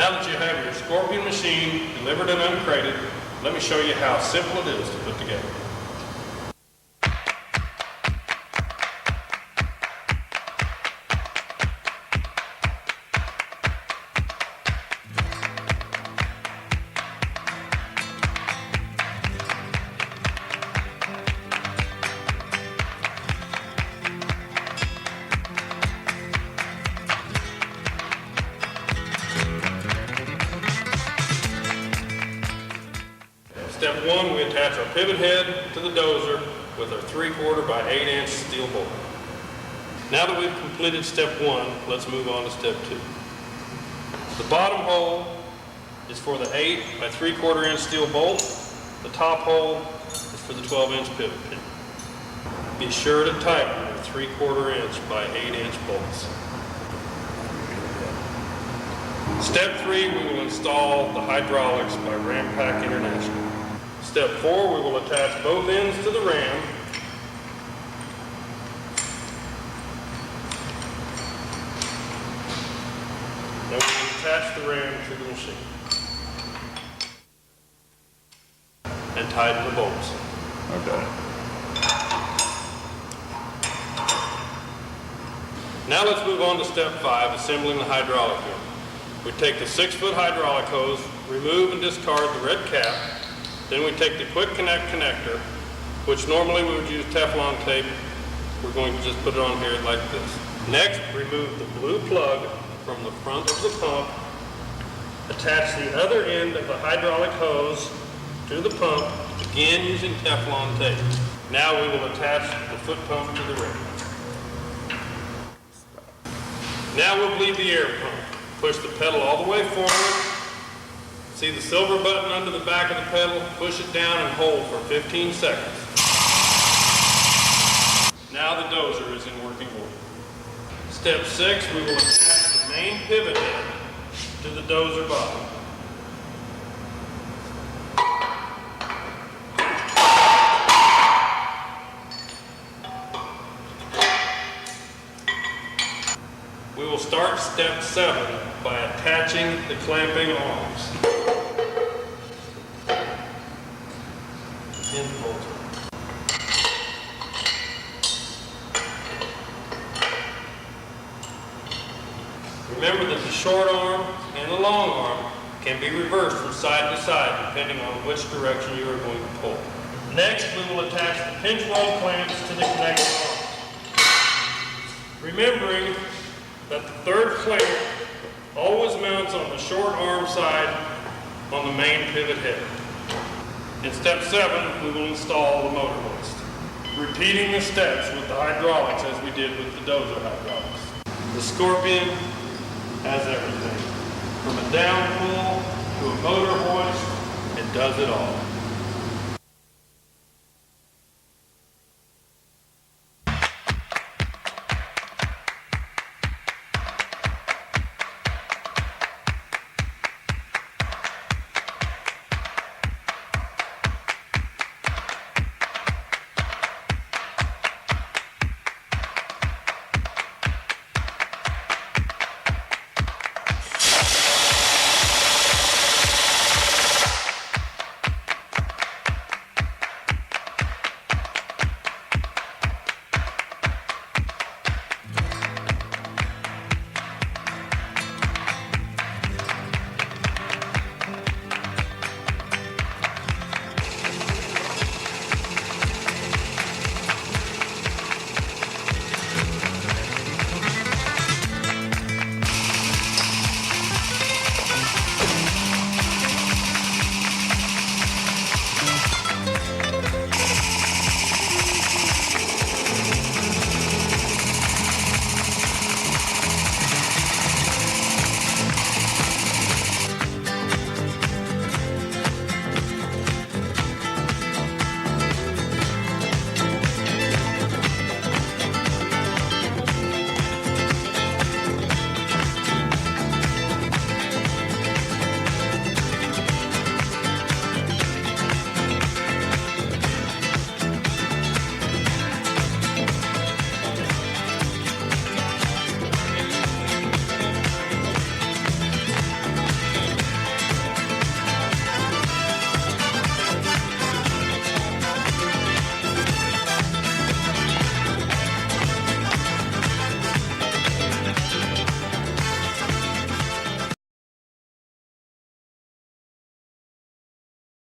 Now that you have your Scorpion machine delivered and uncrated, let me show you how simple it is to put together. Step 1, we attach our pivot head to the dozer with our 3/4 by 8-inch steel bolt. Now that we've completed step 1, let's move on to step 2. The bottom hole is for the 8 by 3/4 inch steel bolt. The top hole is for the 12-inch pivot pin. Be sure to tighten your 3/4 inch by 8-inch bolts. Step 3, we will install the hydraulics by Rampack International. Step 4, we will attach both ends to the ram. Then we will attach the ram to the machine and tighten the bolts. Okay. Now let's move on to step 5, assembling the hydraulic unit. We take the 6-foot hydraulic hose, remove and discard the red cap. Then we take the quick connect connector, which normally we would use Teflon tape. We're going to just put it on here like this. Next, remove the blue plug from the front of the pump. Attach the other end of the hydraulic hose to the pump, again using Teflon tape. Now we will attach the foot pump to the rim. Now we'll bleed the air pump. Push the pedal all the way forward. See the silver button under the back of the pedal? Push it down and hold for 15 seconds. Now the dozer is in working order. Step 6, we will attach the main pivot head to the dozer bottom. We will start step 7 by attaching the clamping arms. Remember that the short arm and the long arm can be reversed from side to side depending on which direction you are going to pull. Next, we will attach the pinchweld clamps to the connecting arms. Remembering that the third clamp always mounts on the short arm side on the main pivot head. In step 7, we will install the motor hoist, repeating the steps with the hydraulics as we did with the dozer hydraulics. The Scorpion has everything, from a down pull to a motor hoist. It does it all.